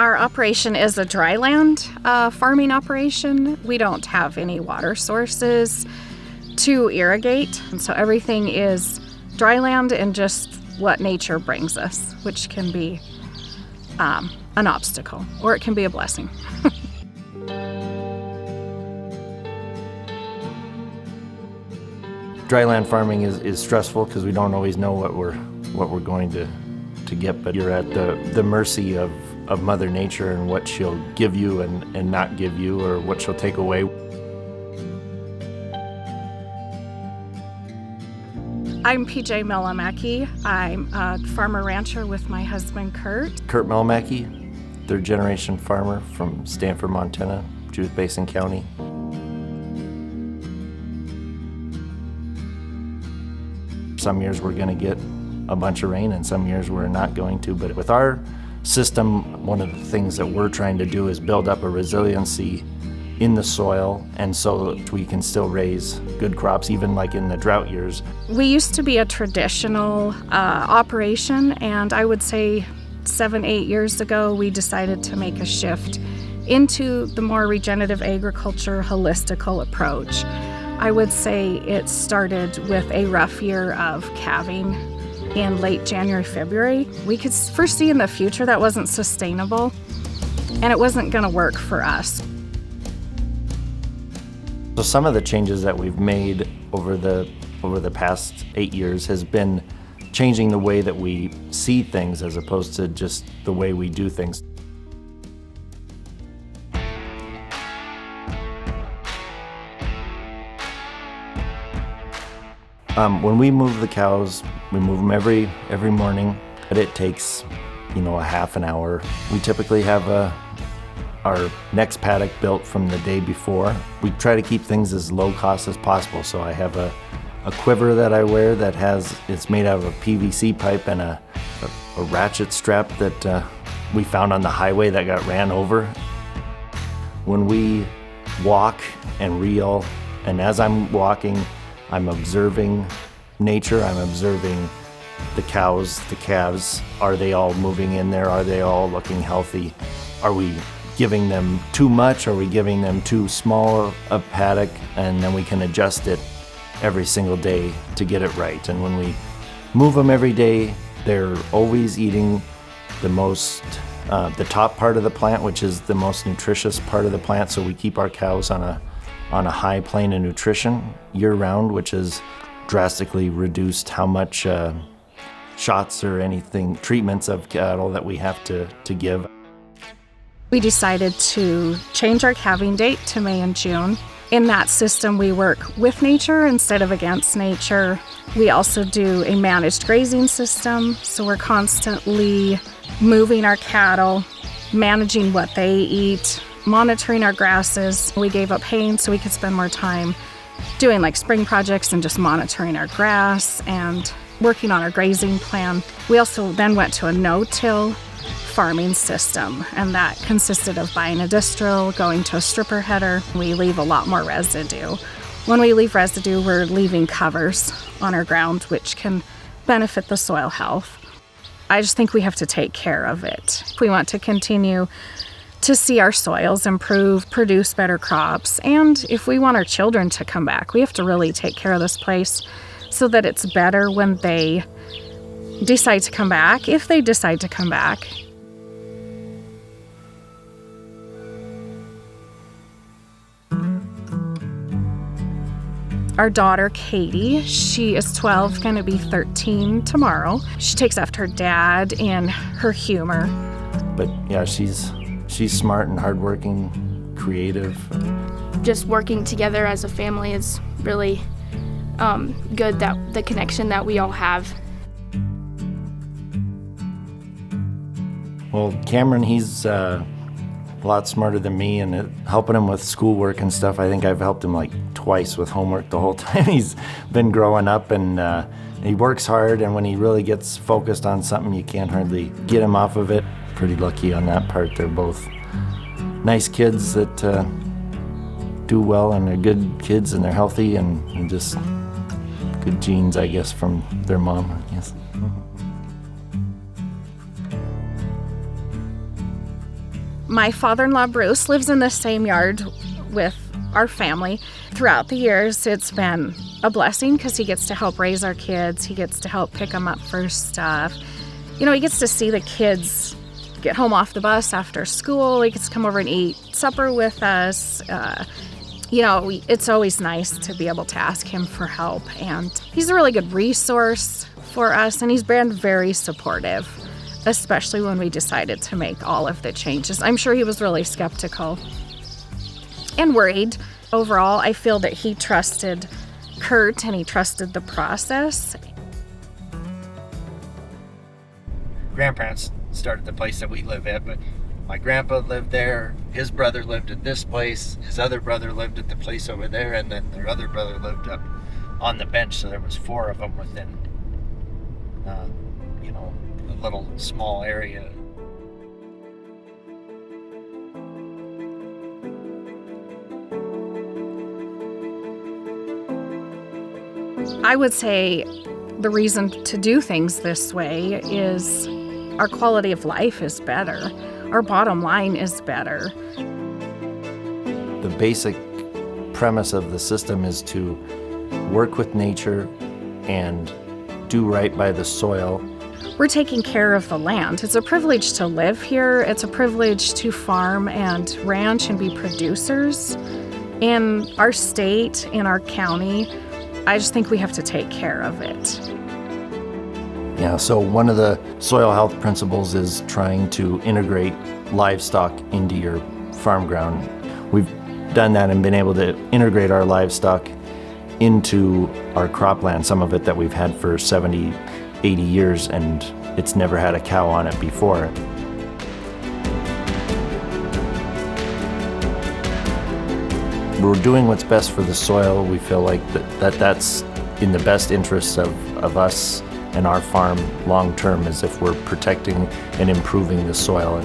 Our operation is a dryland farming operation. We don't have any water sources to irrigate, and so everything is dryland and just what nature brings us, which can be an obstacle, or it can be a blessing. Dryland farming is stressful because we don't always know what we're going to get, but you're at the mercy of Mother Nature and what she'll give you and not give you, or what she'll take away. I'm PJ Myllymaki. I'm a farmer rancher with my husband Kurt. Kurt Myllymaki, third generation farmer from Stanford, Montana, Judith Basin County. Some years we're going to get a bunch of rain and some years we're not going to, but with our system, one of the things that we're trying to do is build up a resiliency in the soil, and so we can still raise good crops even like in the drought years. We used to be a traditional operation, and I would say 7-8 years ago we decided to make a shift into the more regenerative agriculture, holistical approach. I would say it started with a rough year of calving in late January, February. We could foresee in the future that wasn't sustainable and it wasn't going to work for us. So some of the changes that we've made over the past 8 years has been changing the way that we see things as opposed to just the way we do things. When we move the cows, we move them every morning, but it takes, a half an hour. We typically have our next paddock built from the day before. We try to keep things as low cost as possible, so I have a quiver that I wear that it's made out of a PVC pipe and a ratchet strap that we found on the highway that got ran over. When we walk and reel, and as I'm walking, I'm observing nature, I'm observing the cows, the calves. Are they all moving in there? Are they all looking healthy? Are we giving them too much? Are we giving them too small a paddock? And then we can adjust it every single day to get it right. And when we move them every day, they're always eating the top part of the plant, which is the most nutritious part of the plant. So we keep our cows on a high plane of nutrition year-round, which has drastically reduced how much shots or treatments of cattle that we have to give. We decided to change our calving date to May and June. In that system, we work with nature instead of against nature. We also do a managed grazing system, so we're constantly moving our cattle, managing what they eat, monitoring our grasses. We gave up haying so we could spend more time doing like spring projects and just monitoring our grass and working on our grazing plan. We also then went to a no-till farming system, and that consisted of buying a disc drill, going to a stripper header. We leave a lot more residue. When we leave residue, we're leaving covers on our ground, which can benefit the soil health. I just think we have to take care of it. If we want to continue to see our soils improve, produce better crops, and if we want our children to come back, we have to really take care of this place so that it's better when they decide to come back, if they decide to come back. Our daughter, Katie, she is 12, going to be 13 tomorrow. She takes after her dad in her humor. But yeah, she's smart and hardworking, creative. Just working together as a family is really good, that the connection that we all have. Well, Cameron, he's a lot smarter than me, and helping him with schoolwork and stuff, I think I've helped him like twice with homework the whole time he's been growing up, and he works hard, and when he really gets focused on something, you can't hardly get him off of it. Pretty lucky on that part. They're both nice kids that do well, and they're good kids, and they're healthy, and just good genes, I guess, from their mom, I guess. My father-in-law, Bruce, lives in the same yard with our family. Throughout the years, it's been a blessing because he gets to help raise our kids. He gets to help pick them up for stuff. You know, he gets to see the kids get home off the bus after school. He gets to come over and eat supper with us. It's always nice to be able to ask him for help. And he's a really good resource for us, and he's been very supportive, especially when we decided to make all of the changes. I'm sure he was really skeptical and worried. Overall, I feel that he trusted Kurt and he trusted the process. Grandparents started the place that we live at, but my grandpa lived there, his brother lived at this place, his other brother lived at the place over there, and then their other brother lived up on the bench, so there was 4 of them within a little small area. I would say the reason to do things this way is our quality of life is better. Our bottom line is better. The basic premise of the system is to work with nature and do right by the soil. We're taking care of the land. It's a privilege to live here. It's a privilege to farm and ranch and be producers. In our state, in our county, I just think we have to take care of it. Yeah, so one of the soil health principles is trying to integrate livestock into your farm ground. We've done that and been able to integrate our livestock into our cropland, some of it that we've had for 70, 80 years, and it's never had a cow on it before. We're doing what's best for the soil. We feel like that's in the best interests of us and our farm long term, as if we're protecting and improving the soil.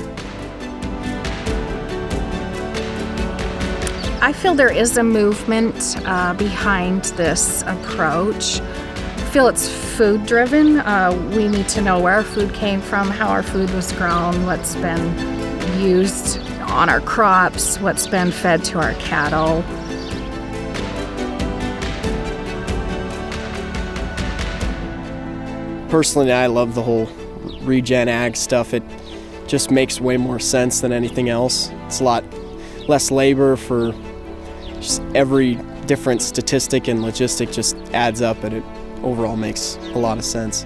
I feel there is a movement behind this approach. I feel it's food driven. We need to know where our food came from, how our food was grown, what's been used on our crops, what's been fed to our cattle. Personally, I love the whole regen ag stuff. It just makes way more sense than anything else. It's a lot less labor for just every different statistic and logistic just adds up, and it overall makes a lot of sense.